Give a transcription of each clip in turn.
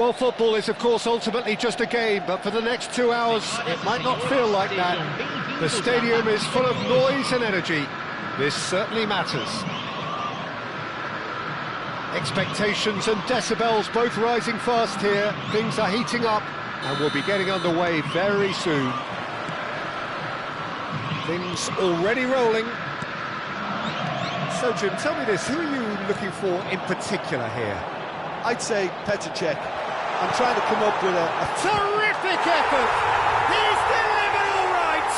Well, football is, of course, ultimately just a game, but for the next 2 hours, it might not feel like that. The stadium is full of noise and energy. This certainly matters. Expectations and decibels both rising fast here. Things are heating up, and we'll be getting underway very soon. Things already rolling. So, Jim, tell me this, who are you looking for in particular here? I'd say Petr Cech. I'm trying to come up with a terrific effort! He's delivered all right!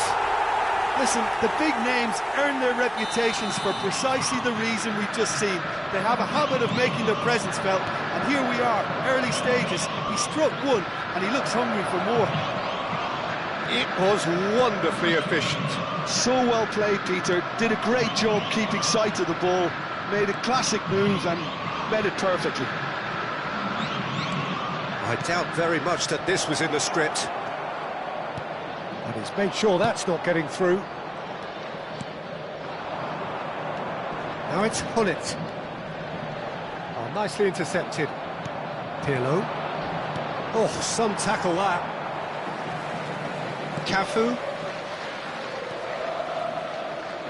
Listen, the big names earn their reputations for precisely the reason we've just seen. They have a habit of making their presence felt, and here we are, early stages. He struck one, and he looks hungry for more. It was wonderfully efficient. So well played, Peter. Did a great job keeping sight of the ball, made a classic move and met it perfectly. I doubt very much that this was in the script. And he's made sure that's not getting through. Now it's Hullet. Oh, nicely intercepted. Pirlo. Oh, some tackle that. Cafu.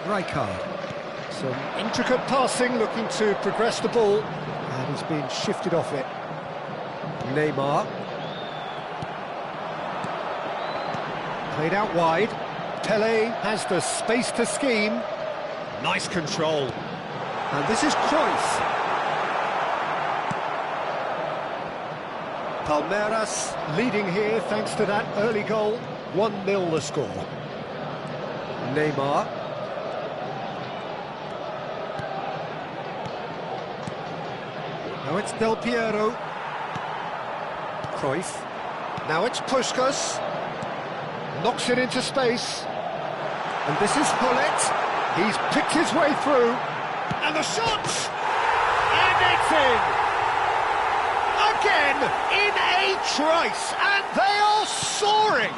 Rijkaard. Some intricate passing, looking to progress the ball. And he's been shifted off it. Neymar. Played out wide. Pele has the space to scheme. Nice control. And this is Cruyff. Palmeiras leading here thanks to that early goal. 1-0 the score. Neymar. Now it's Del Piero. Cruyff. Now it's Puskas. Knocks it into space. And this is Hullet. He's picked his way through. And the shot! And it's in! Again, in a trice. And they are soaring!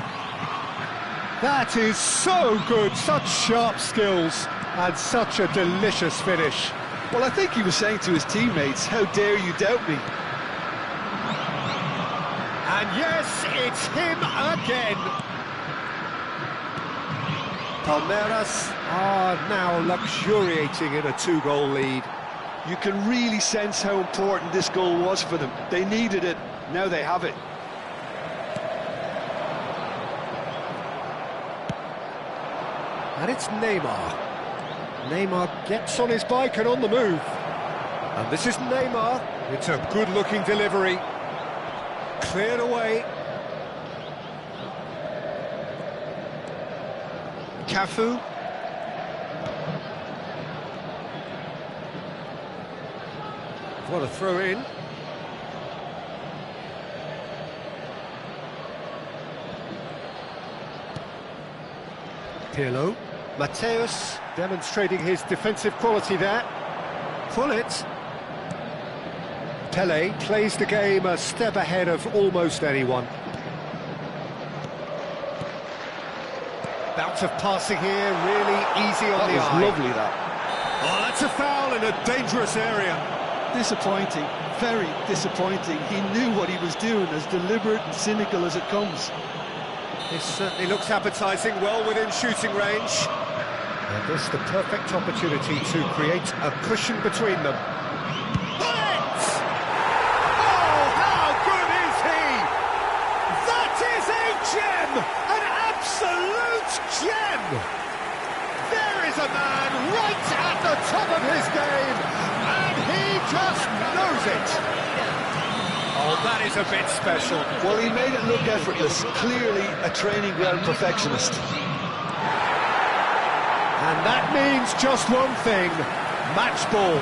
That is so good. Such sharp skills. And such a delicious finish. Well, I think he was saying to his teammates, how dare you doubt me? And yes, it's him again. Palmeiras are now luxuriating in a 2-goal lead. You can really sense how important this goal was for them. They needed it, now they have it. And it's Neymar. Neymar gets on his bike and on the move. And this is Neymar. It's a good-looking delivery. Cleared away. Cafu. What a throw in. Pirlo. Mateus demonstrating his defensive quality there. Hullet. Pele plays the game a step ahead of almost anyone. Bout of passing here, really easy on the eye. That was lovely, that. Oh, that's a foul in a dangerous area. Disappointing, very disappointing. He knew what he was doing, as deliberate and cynical as it comes. This certainly looks appetising, well within shooting range. And this the perfect opportunity to create a cushion between them. Hullet! Oh, how good is he? That is a gem! An absolute gem! There is a man right at the top of his game, and he just knows it. Oh, that is a bit special. Well, he made it look effortless. Clearly a training ground perfectionist. And that means just one thing, match ball.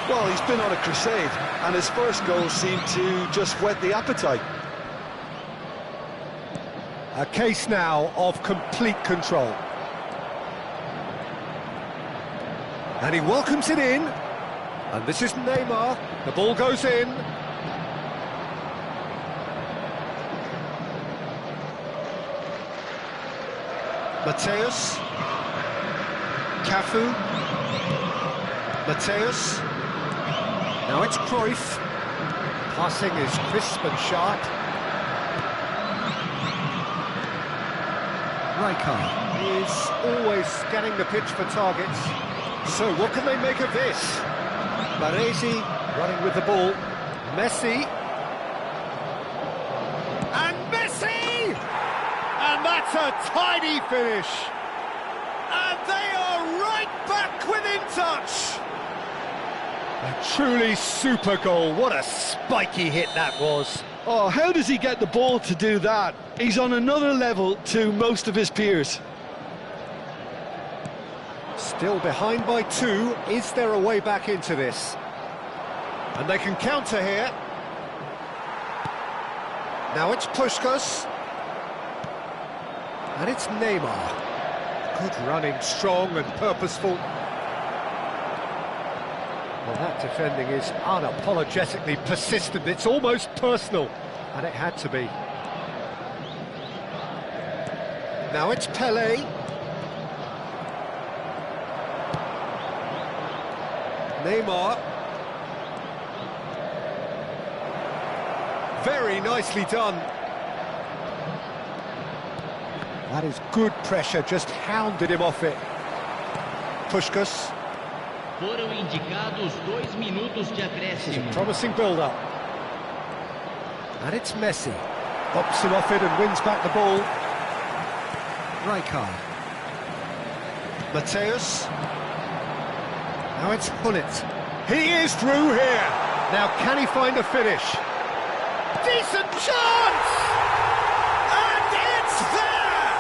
Well, he's been on a crusade, and his first goal seemed to just whet the appetite. A case now of complete control. And he welcomes it in. And this is Neymar. The ball goes in. Mateus. Cafu. Mateus. Now it's Cruyff. Passing is crisp and sharp. Rijkaard is always scanning the pitch for targets. So what can they make of this? Baresi running with the ball. Messi. And Messi! And that's a tidy finish. And they are right back within touch. A truly super goal. What a spiky hit that was. Oh, how does he get the ball to do that? He's on another level to most of his peers. Still behind by 2. Is there a way back into this? And they can counter here. Now it's Puskas. And it's Neymar. Good running, strong and purposeful. Well, that defending is unapologetically persistent. It's almost personal. And it had to be. Now it's Pelé. Neymar. Very nicely done. That is good pressure, just hounded him off it. Puskas. Foram indicados 2 minutos de acréscimo. Promising build-up. And it's Messi. Bops him off it and wins back the ball. Rijkaard. Mateus. Now it's Hullet. He is through here. Now can he find a finish? Decent chance! And it's there!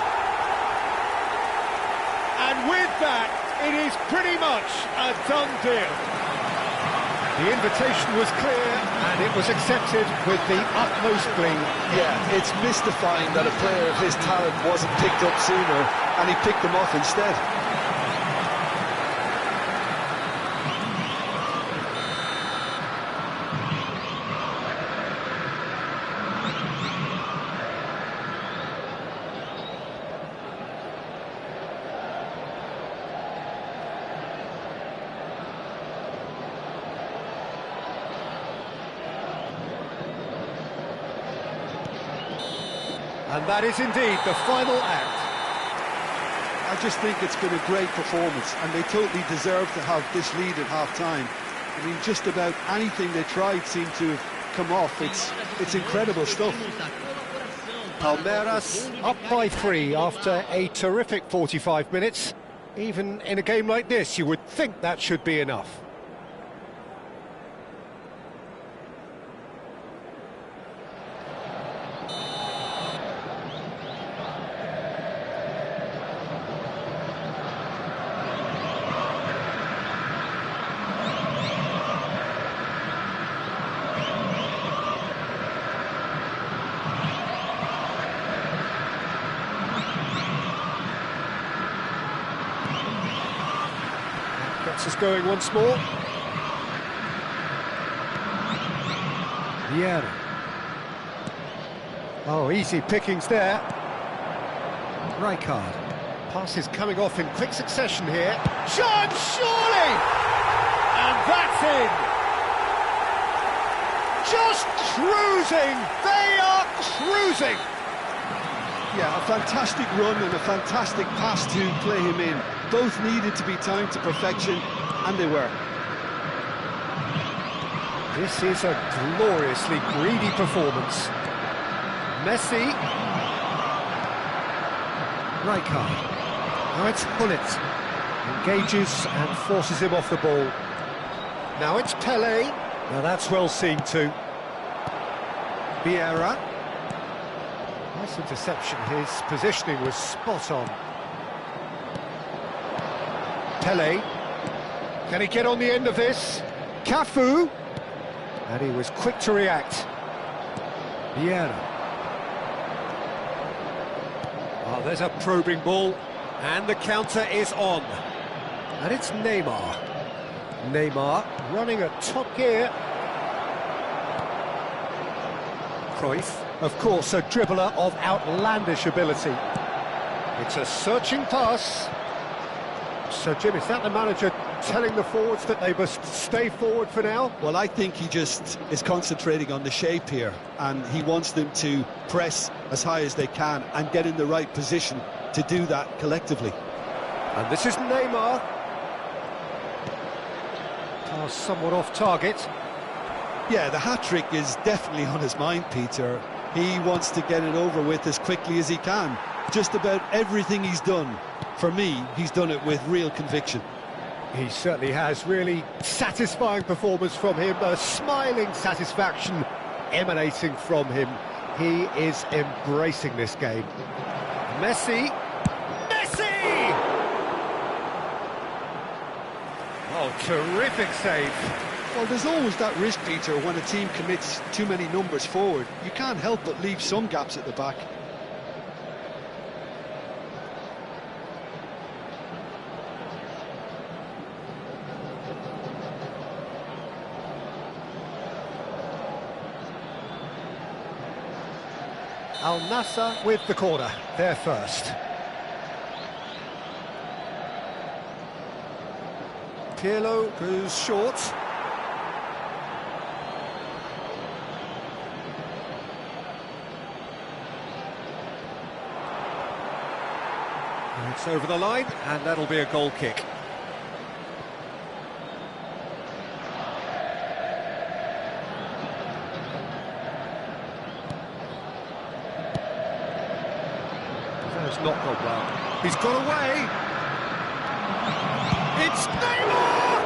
And with that, it is pretty much a done deal. The invitation was clear and it was accepted with the utmost glee. Yeah, it's mystifying that a player of his talent wasn't picked up sooner and he picked them off instead. And that is indeed the final act. I just think it's been a great performance and they totally deserve to have this lead at half-time. I mean, just about anything they tried seemed to have come off. It's incredible stuff. Palmeiras up by 3 after a terrific 45 minutes. Even in a game like this, you would think that should be enough. Gets us going once more. Primeira. Oh, easy pickings there. Rijkaard. Passes coming off in quick succession here. Chance, surely! And that's in! Just cruising! They are cruising! Yeah, a fantastic run and a fantastic pass to play him in. Both needed to be timed to perfection, and they were. This is a gloriously greedy performance. Messi. Rijkaard. Now it's Hullet. Engages and forces him off the ball. Now it's Pelé. Now that's well seen too. Vieira. Nice interception. His positioning was spot on. Pelé. Can he get on the end of this? Cafu. And he was quick to react. Vieira. Oh, there's a probing ball. And the counter is on. And it's Neymar. Neymar running at top gear. Cruyff, of course, a dribbler of outlandish ability. It's a searching pass. So, Jim, is that the manager telling the forwards that they must stay forward for now? Well, I think he just is concentrating on the shape here, and he wants them to press as high as they can and get in the right position to do that collectively. And this is Neymar. Pass somewhat off target. Yeah, the hat-trick is definitely on his mind, Peter. He wants to get it over with as quickly as he can. Just about everything he's done, for me, he's done it with real conviction. He certainly has. Really satisfying performance from him. A smiling satisfaction emanating from him. He is embracing this game. Messi! Messi! Oh, terrific save. Well, there's always that risk, Peter, when a team commits too many numbers forward. You can't help but leave some gaps at the back. Al Nassr with the corner, there first. Pirlo goes short. It's over the line, and that'll be a goal kick. That's not gone well. He's got away. It's Neymar!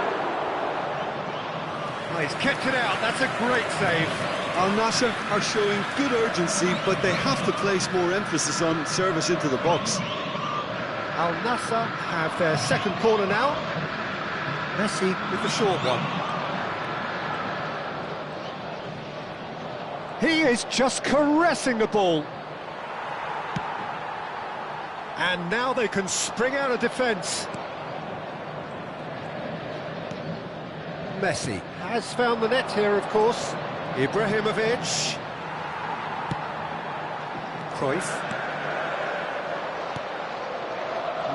Oh, he's kept it out. That's a great save. Al Nassr are showing good urgency, but they have to place more emphasis on service into the box. Al Nassr have their second corner now. Messi with the short one. He is just caressing the ball. And now they can spring out of defence. Messi has found the net here, of course. Ibrahimovic. Cruyff.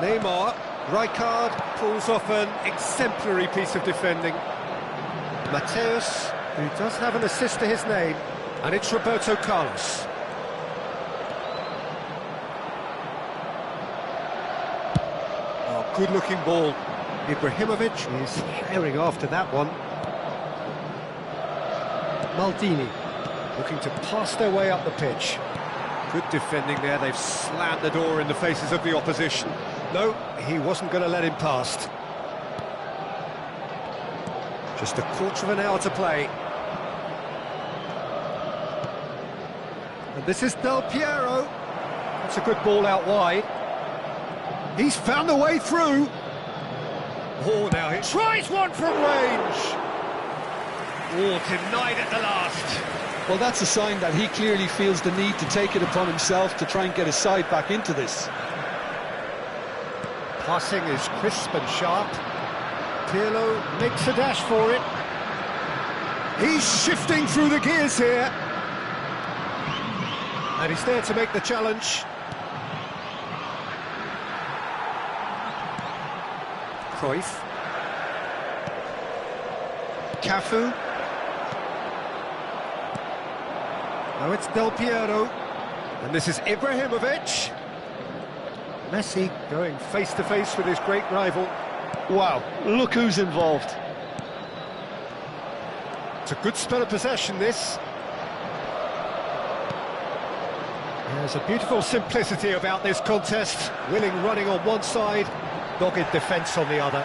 Neymar. Rijkaard pulls off an exemplary piece of defending. Mateus, who does have an assist to his name, and it's Roberto Carlos. Oh, good-looking ball. Ibrahimovic is herring after that one. Maldini looking to pass their way up the pitch. Good defending there. They've slammed the door in the faces of the opposition. No, he wasn't going to let him past. Just a quarter of an hour to play. And this is Del Piero. That's a good ball out wide. He's found a way through. Oh, now he tries one from range. Oh, denied at the last. Well, that's a sign that he clearly feels the need to take it upon himself to try and get his side back into this. Passing is crisp and sharp. Pirlo makes a dash for it. He's shifting through the gears here. And he's there to make the challenge. Cruyff. Cafu. Now it's Del Piero. And this is Ibrahimovic. Messi going face-to-face with his great rival. Wow, look who's involved. It's a good spell of possession, this. There's a beautiful simplicity about this contest. Willing running on one side, dogged defence on the other.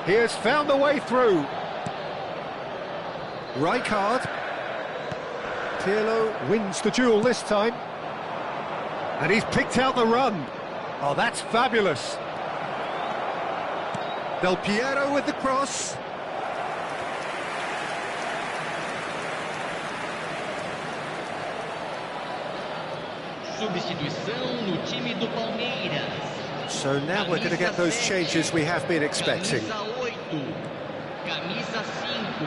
He has found the way through. Rijkaard. Pirlo wins the duel this time. And he's picked out the run. Oh, that's fabulous. Del Piero with the cross. Substituição no time do Palmeiras. So now we're going to get those changes we have been expecting. Camisa 8, camisa 5,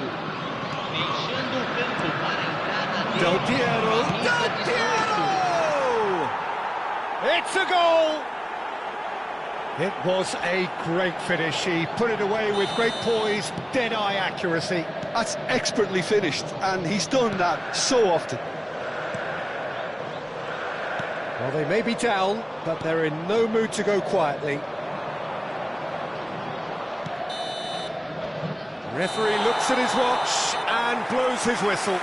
deixando o campo para a entrada dele. Del Piero. Del Piero! It's a goal! It was a great finish. He put it away with great poise, dead-eye accuracy. That's expertly finished, and he's done that so often. Well, they may be down, but they're in no mood to go quietly. Referee looks at his watch and blows his whistle.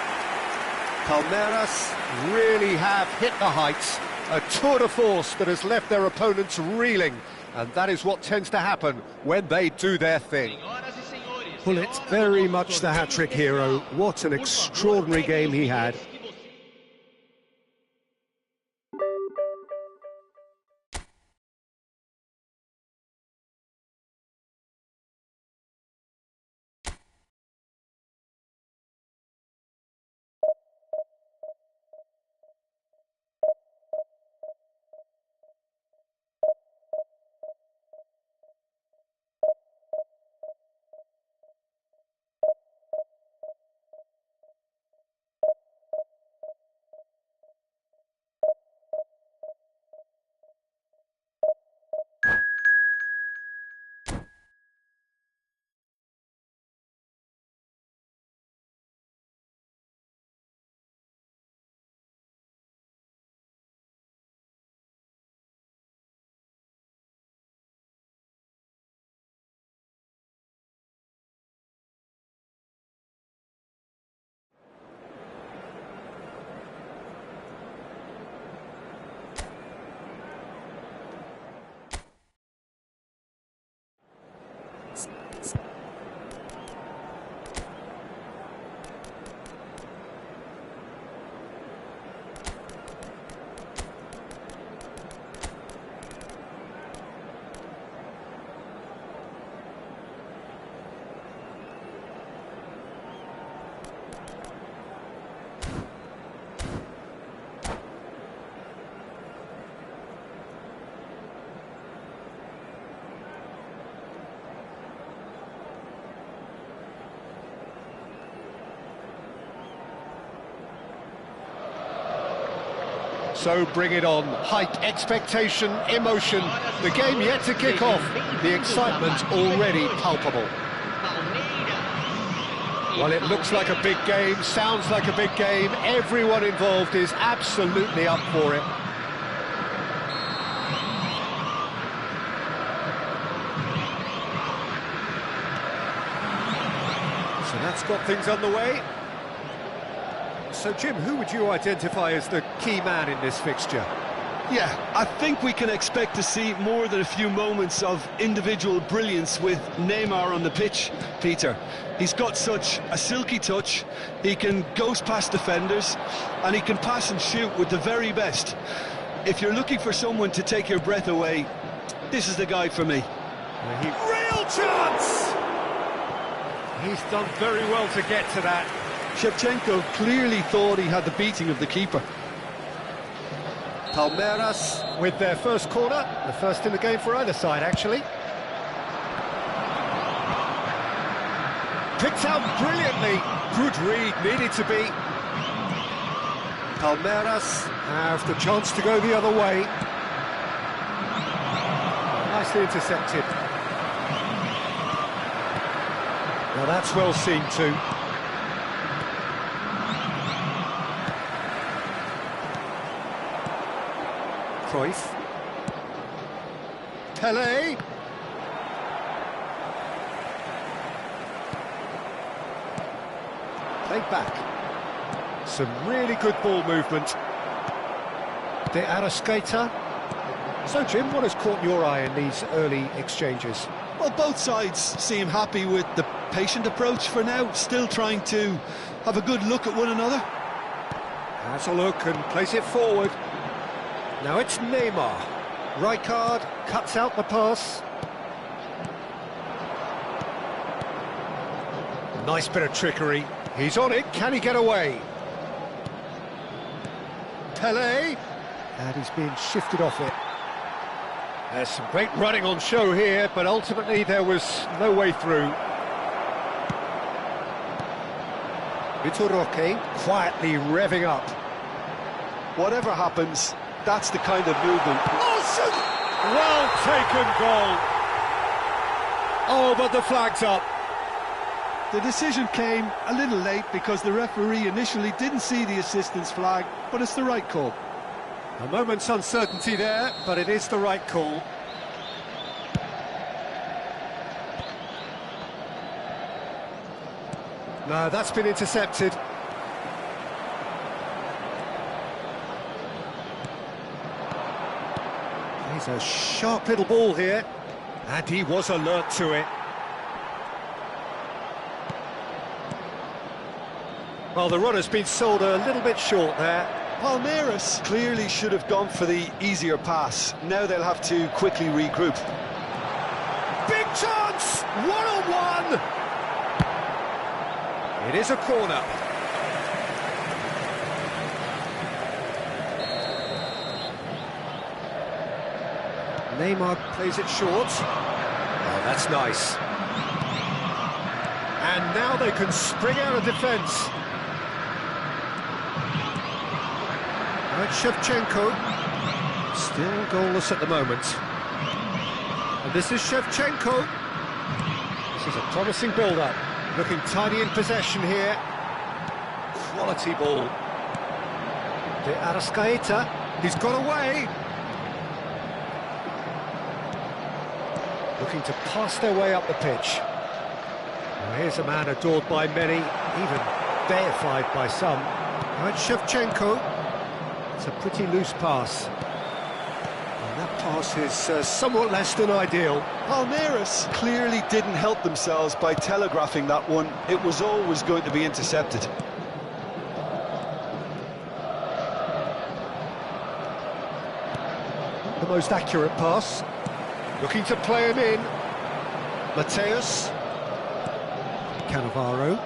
Palmeiras really have hit the heights. A tour de force that has left their opponents reeling. And that is what tends to happen when they do their thing. Well, it's very much the hat-trick hero. What an extraordinary game he had. So bring it on. Height, expectation, emotion. The game yet to kick off. The excitement already palpable. Well, it looks like a big game, sounds like a big game. Everyone involved is absolutely up for it. So that's got things underway. So, Jim, who would you identify as the key man in this fixture? Yeah, I think we can expect to see more than a few moments of individual brilliance with Neymar on the pitch, Peter. He's got such a silky touch, he can ghost past defenders, and he can pass and shoot with the very best. If you're looking for someone to take your breath away, this is the guy for me. Real chance! He's done very well to get to that. Shevchenko clearly thought he had the beating of the keeper. Palmeiras with their first corner, the first in the game for either side, actually. Picked out brilliantly. Good read, needed to be. Palmeiras have the chance to go the other way. Nicely intercepted. Well, that's well seen too. Cruyff. Pelé. Played back. Some really good ball movement. De Arrascaeta. So, Jim, what has caught your eye in these early exchanges? Well, both sides seem happy with the patient approach for now, still trying to have a good look at one another. Has a look and plays it forward. Now it's Neymar. Rijkaard cuts out the pass. Nice bit of trickery. He's on it. Can he get away? Pelé. And he's being shifted off it. There's some great running on show here, but ultimately there was no way through. Vitor Roque quietly revving up. Whatever happens, that's the kind of movement. Oh, Well taken goal. Oh, but the flag's up. The decision came a little late because the referee initially didn't see the assistance flag, but it's the right call. A moment's uncertainty there, but it is the right call. No, that's been intercepted. He's a sharp little ball here, and he was alert to it. Well, the runner's been sold a little bit short there. Palmeiras clearly should have gone for the easier pass. Now they'll have to quickly regroup. Big chance! One-on-one! It is a corner. Neymar plays it short. Oh, that's nice. And now they can spring out of defence. Right, Shevchenko, still goalless at the moment. And this is Shevchenko. This is a promising build-up. Looking tidy in possession here. Quality ball. De Arrascaeta, he's got away. Looking to pass their way up the pitch. Well, here's a man adored by many, even deified by some. Right, Shevchenko. It's a pretty loose pass. And that pass is somewhat less than ideal. Palmeiras clearly didn't help themselves by telegraphing that one. It was always going to be intercepted. The most accurate pass. Looking to play him in. Mateus. Cannavaro.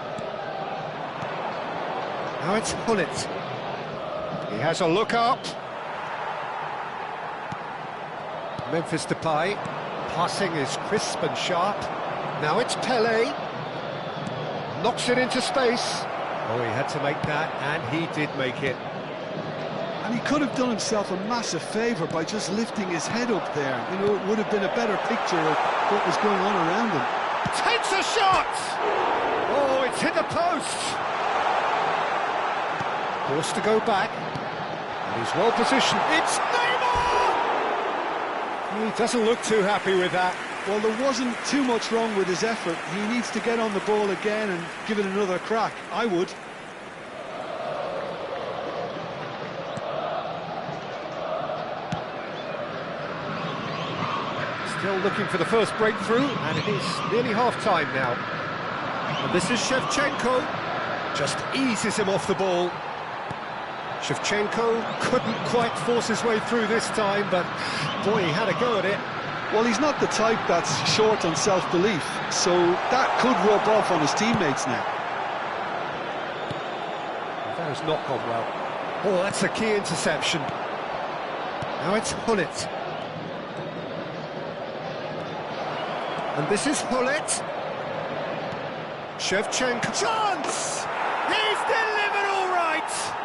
Now it's Hullet. He has a look up. Memphis Depay. Passing is crisp and sharp. Now it's Pelé. Knocks it into space. Oh, he had to make that, and he did make it. And he could have done himself a massive favour by just lifting his head up there. You know, it would have been a better picture of what was going on around him. Takes a shot! Oh, it's hit the post! Forced to go back. And he's well positioned. It's Neymar! He doesn't look too happy with that. Well, there wasn't too much wrong with his effort. He needs to get on the ball again and give it another crack. I would. Still looking for the first breakthrough, and it is nearly half-time now. And this is Shevchenko. Just eases him off the ball. Shevchenko couldn't quite force his way through this time, but boy, he had a go at it. Well, he's not the type that's short on self-belief, so that could rub off on his teammates now. That has not gone well. Oh, that's a key interception. Now it's Hullet. And this is Hullet. Shevchenko. Chance! He's delivered all right!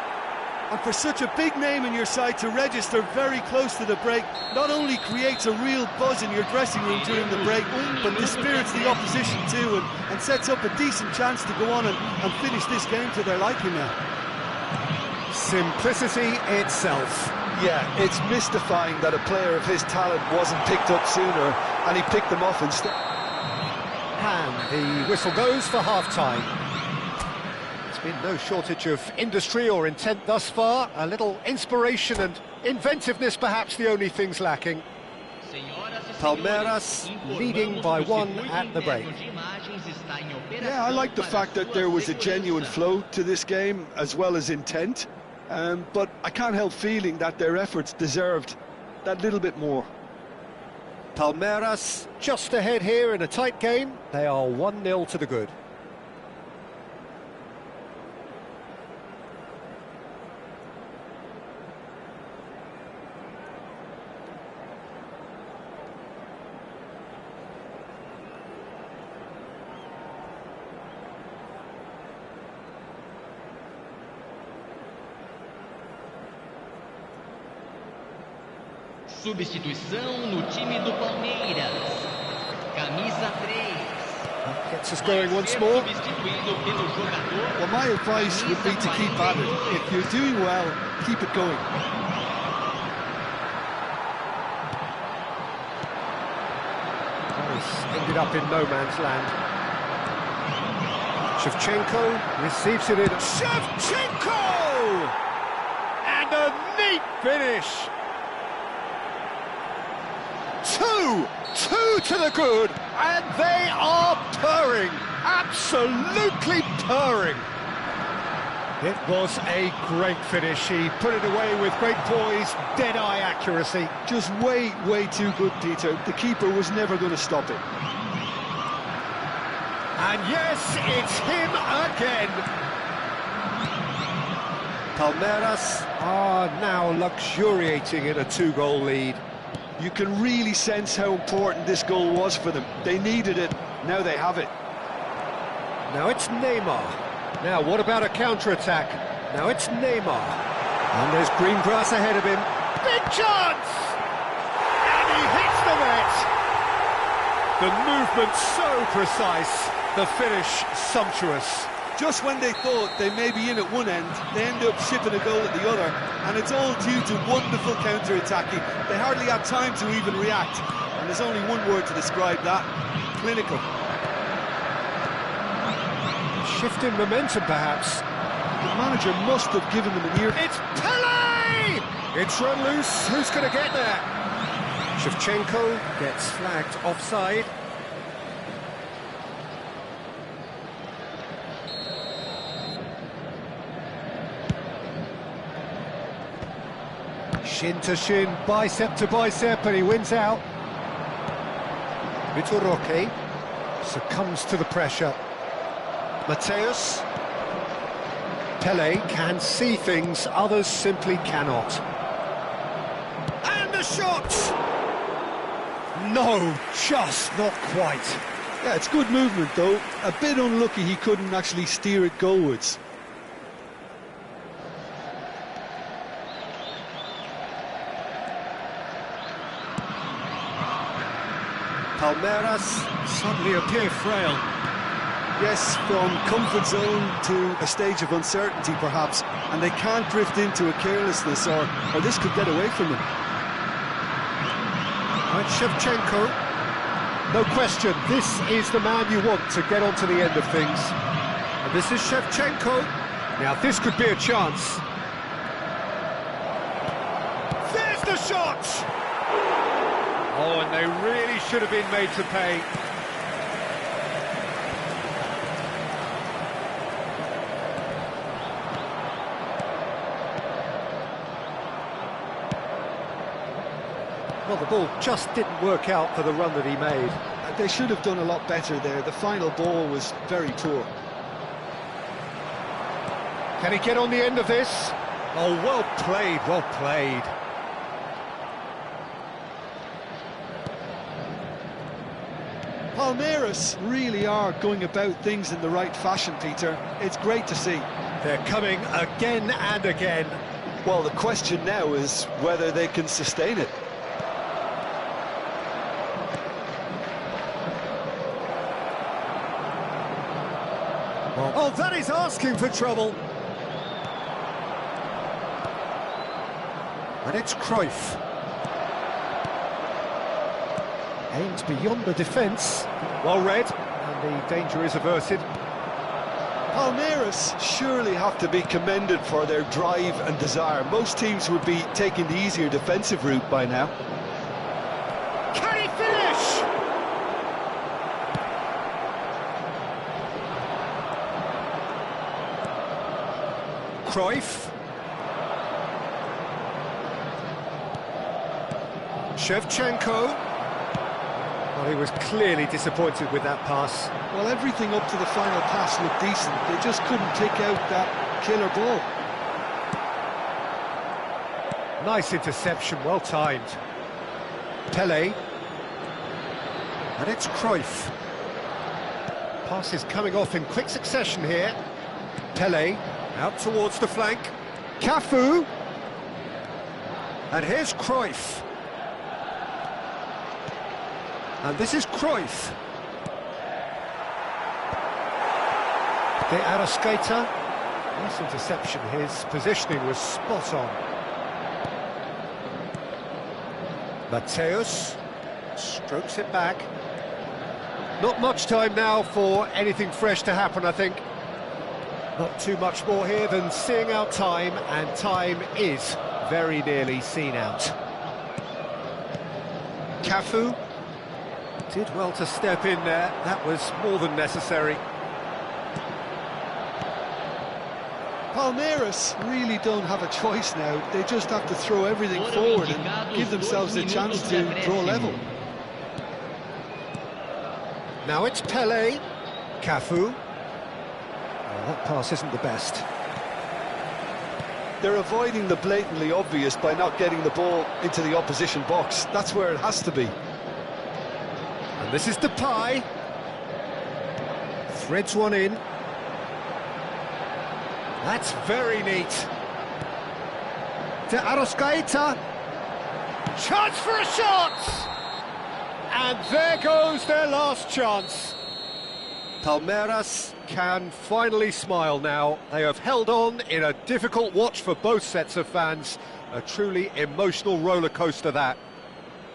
And for such a big name in your side to register very close to the break, not only creates a real buzz in your dressing room during the break, but dispirits the opposition too, and sets up a decent chance to go on and finish this game to their liking now. Simplicity itself. Yeah, it's mystifying that a player of his talent wasn't picked up sooner, and he picked them off instead. And the whistle goes for half-time. There's been no shortage of industry or intent thus far. A little inspiration and inventiveness perhaps the only things lacking. Palmeiras leading by one at the break. Yeah, I like the fact that there was a genuine flow to this game as well as intent, but I can't help feeling that their efforts deserved that little bit more. Palmeiras just ahead here in a tight game. They are 1-0 to the good. Substituição no time do Palmeiras. Camisa 3. Gets us going once more. Substituído pelo jogador. Well, my advice would be to keep at it. If you're doing well, keep it going. He's ended up in no man's land. Shevchenko receives it in. Shevchenko! And a neat finish. Two to the good, and they are purring, absolutely purring. It was a great finish. He put it away with great poise, dead-eye accuracy. Just way too good, Peter. The keeper was never going to stop it. And yes, it's him again. Palmeiras are now luxuriating in a two-goal lead. You can really sense how important this goal was for them. They needed it, now they have it. Now it's Neymar. Now what about a counter-attack? Now it's Neymar. And there's green grass ahead of him. Big chance! And he hits the net! The movement so precise, the finish sumptuous. Just when they thought they may be in at one end, they end up shipping a goal at the other, and it's all due to wonderful counter-attacking. They hardly had time to even react, and there's only one word to describe that: clinical. Shift in momentum, perhaps. The manager must have given them an ear. It's Pele! It's run loose. Who's going to get there? Shevchenko gets flagged offside. Shin to shin, bicep to bicep, and he wins out. Vitor Roque succumbs to the pressure. Mateus. Pele can see things others simply cannot. And the shot! No, just not quite. Yeah, it's good movement though. A bit unlucky he couldn't actually steer it goalwards. Palmeiras suddenly appear frail. Yes, from comfort zone to a stage of uncertainty perhaps, and they can't drift into a carelessness or this could get away from them. And Shevchenko, no question, this is the man you want to get onto the end of things. And this is Shevchenko. Now this could be a chance. There's the shot! Oh, and they really should have been made to pay. Well, the ball just didn't work out for the run that he made. They should have done a lot better there. The final ball was very poor. Can he get on the end of this? Oh, well played, well played. Palmeiras really are going about things in the right fashion, Peter. It's great to see. They're coming again and again. Well, the question now is whether they can sustain it. Oh, that is asking for trouble. And it's Cruyff. Aims beyond the defence. Well read, and the danger is averted. Palmeiras surely have to be commended for their drive and desire. Most teams would be taking the easier defensive route by now. Can he finish? Cruyff. Shevchenko. Well, he was clearly disappointed with that pass. Well, everything up to the final pass looked decent. They just couldn't take out that killer ball. Nice interception, well timed. Pele. And it's Cruyff. Pass is coming off in quick succession here. Pele out towards the flank. Cafu. And here's Cruyff. And this is Cruyff. De Arrascaeta. Nice interception, his positioning was spot on. Mateus strokes it back. Not much time now for anything fresh to happen, I think. Not too much more here than seeing out time, and time is very nearly seen out. Cafu did well to step in there, that was more than necessary. Palmeiras really don't have a choice now. They just have to throw everything forward and give themselves a chance to draw level. Now it's Pelé. Cafu. Oh, that pass isn't the best. They're avoiding the blatantly obvious by not getting the ball into the opposition box. That's where it has to be. And this is Depay. Threads one in. That's very neat. De Arrascaeta. Chance for a shot! And there goes their last chance. Palmeiras can finally smile now. They have held on in a difficult watch for both sets of fans. A truly emotional roller coaster, that.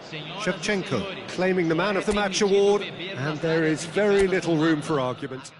Shevchenko claiming the Man of the Match award, and there is very little room for argument.